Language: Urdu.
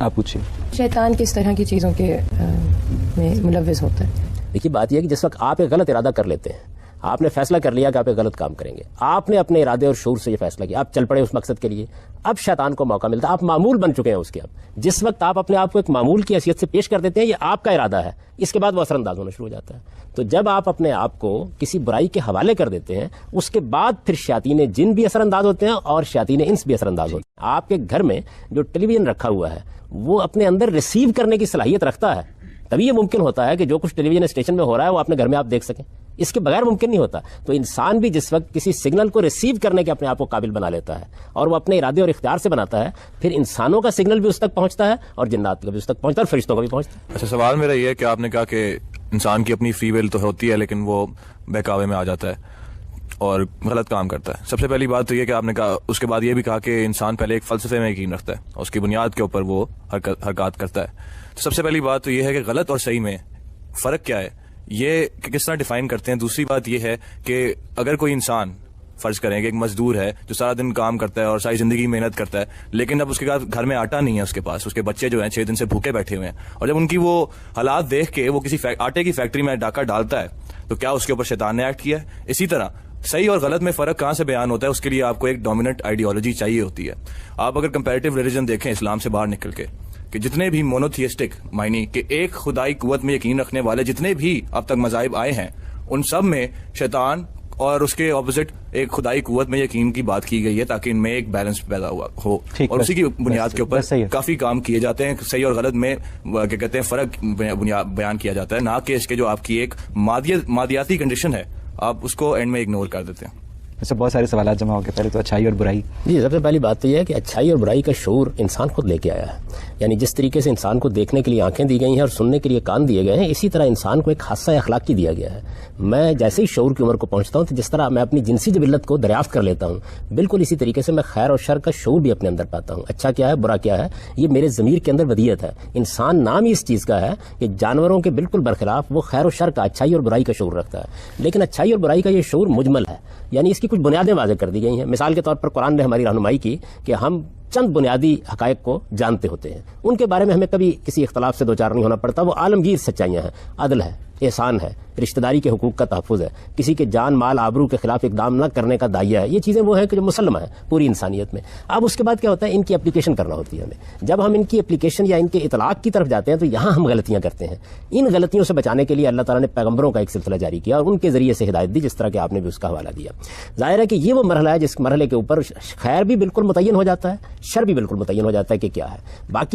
آپ پوچھیے. شیطان کس طرح کی چیزوں کے میں ملوث ہوتا ہے؟ دیکھیے بات یہ ہے کہ جس وقت آپ ایک غلط ارادہ کر لیتے ہیں، آپ نے فیصلہ کر لیا کہ آپ ایک غلط کام کریں گے، آپ نے اپنے ارادے اور شعور سے یہ فیصلہ کیا، آپ چل پڑے اس مقصد کے لیے، اب شیطان کو موقع ملتا ہے، آپ معمول بن چکے ہیں اس کے. اب جس وقت آپ اپنے آپ کو ایک معمول کی حیثیت سے پیش کر دیتے ہیں، یہ آپ کا ارادہ ہے، اس کے بعد وہ اثر انداز ہونا شروع ہو جاتا ہے. تو جب آپ اپنے آپ کو کسی برائی کے حوالے کر دیتے ہیں، اس کے بعد پھر شیاطین جن بھی اثر انداز ہوتے ہیں اور شیاطین انس بھی اثر انداز ہوتے ہیں. آپ کے گھر میں جو ٹیلی ویژن رکھا ہوا ہے وہ اپنے اندر ریسیو کرنے کی صلاحیت رکھتا ہے، تبھی یہ ممکن ہوتا ہے کہ جو کچھ ٹیلی ویژن اسٹیشن میں ہو رہا ہے وہ اپنے گھر میں آپ دیکھ سکیں. اس کے بغیر ممکن نہیں ہوتا. تو انسان بھی جس وقت کسی سگنل کو ریسیو کرنے کے اپنے آپ کو قابل بنا لیتا ہے اور وہ اپنے ارادے اور اختیار سے بناتا ہے، پھر انسانوں کا سگنل بھی اس تک پہنچتا ہے اور جنات کا بھی اس تک پہنچتا ہے اور فرشتوں کا بھی پہنچتا ہے. اچھا، سوال میرا یہ ہے کہ آپ نے کہا کہ انسان کی اپنی فری ول تو ہوتی ہے لیکن وہ بہکاوے میں آ جاتا ہے اور غلط کام کرتا ہے. سب سے پہلی بات تو یہ کہ آپ نے کہا، اس کے بعد یہ بھی کہا کہ انسان پہلے ایک فلسفے میں یقین رکھتا ہے اور اس کی بنیاد کے اوپر وہ حرکات کرتا ہے. تو سب سے پہلی بات تو یہ ہے کہ غلط اور صحیح میں فرق کیا ہے، یہ کس طرح ڈیفائن کرتے ہیں. دوسری بات یہ ہے کہ اگر کوئی انسان فرض کریں کہ ایک مزدور ہے جو سارا دن کام کرتا ہے اور ساری زندگی محنت کرتا ہے، لیکن اب اس کے گھر میں آٹا نہیں ہے، اس کے پاس اس کے بچے جو ہیں 6 دن سے بھوکے بیٹھے ہوئے ہیں، اور جب ان کی وہ حالات دیکھ کے وہ کسی آٹے کی فیکٹری میں ڈاکہ ڈالتا ہے تو کیا اس کے اوپر شیطان نے ایکٹ کیا ہے؟ اسی طرح صحیح اور غلط میں فرق کہاں سے بیان ہوتا ہے، اس کے لیے آپ کو ایک ڈومیننٹ آئیڈیالوجی چاہیے ہوتی ہے. آپ اگر کمپیریٹیو ریلیجن دیکھیں اسلام سے باہر نکل کے، کہ جتنے بھی مونوتھیسٹک معنی کہ ایک خدائی قوت میں یقین رکھنے والے جتنے بھی اب تک مذاہب آئے ہیں، ان سب میں شیطان اور اس کے اپوزٹ ایک خدائی قوت میں یقین کی بات کی گئی ہے تاکہ ان میں ایک بیلنس پیدا ہو، اور اسی کی بنیاد کے اوپر کافی کام کیے جاتے ہیں. صحیح اور غلط میں کیا کہتے ہیں فرق بیان کیا جاتا ہے، نہ کہ اس کے جو آپ کی ایک مادیاتی کنڈیشن ہے آپ اس کو اینڈ میں اگنور کر دیتے ہیں. ویسے بہت سارے سوالات جمع ہو گئے. پہلے تو اچھائی اور برائی. جی، سب سے پہلی بات تو یہ ہے کہ اچھائی اور برائی کا شعور انسان خود لے کے آیا ہے. یعنی جس طریقے سے انسان کو دیکھنے کے لیے آنکھیں دی گئی ہیں اور سننے کے لیے کان دیے گئے ہیں، اسی طرح انسان کو ایک حادثہ اخلاقی دیا گیا ہے. میں جیسے ہی شعور کی عمر کو پہنچتا ہوں تو جس طرح میں اپنی جنسی جبلت کو دریافت کر لیتا ہوں، بالکل اسی طریقے سے میں خیر اور شر کا شعور بھی اپنے اندر پاتا ہوں. اچھا کیا ہے، برا کیا ہے، یہ میرے ضمیر کے اندر ودیت ہے. انسان نام ہی اس چیز کا ہے کہ جانوروں کے بالکل برخلاف وہ خیر و شر کا، اچھائی اور برائی کا شعور رکھتا ہے. لیکن اچھائی اور برائی کا یہ شعور مجمل ہے، یعنی اس کی کچھ بنیادیں واضح کر دی گئی ہیں. مثال کے طور پر قرآن نے ہماری رہنمائی کی کہ ہم چند بنیادی حقائق کو جانتے ہوتے ہیں، ان کے بارے میں ہمیں کبھی کسی اختلاف سے دوچار نہیں ہونا پڑتا. وہ عالمگیر سچائیاں ہیں، عدل ہے، احسان ہے، رشتہ داری کے حقوق کا تحفظ ہے، کسی کے جان مال آبرو کے خلاف اقدام نہ کرنے کا داعیہ ہے. یہ چیزیں وہ ہیں کہ جو مسلمہ ہیں پوری انسانیت میں. اب اس کے بعد کیا ہوتا ہے، ان کی اپلیکیشن کرنا ہوتی ہے ہمیں. جب ہم ان کی اپلیکیشن یا ان کے اطلاق کی طرف جاتے ہیں تو یہاں ہم غلطیاں کرتے ہیں. ان غلطیوں سے بچانے کے لیے اللہ تعالیٰ نے پیغمبروں کا ایک سلسلہ جاری کیا اور ان کے ذریعے سے ہدایت دی، جس طرح کہ آپ نے بھی اس کا حوالہ دیا. ظاہر ہے کہ یہ وہ مرحلہ ہے جس مرحلے کے اوپر خیر بھی بالکل متعین ہو جاتا ہے، شر بھی بالکل متعین ہو جاتا ہے کہ کیا ہے. باقی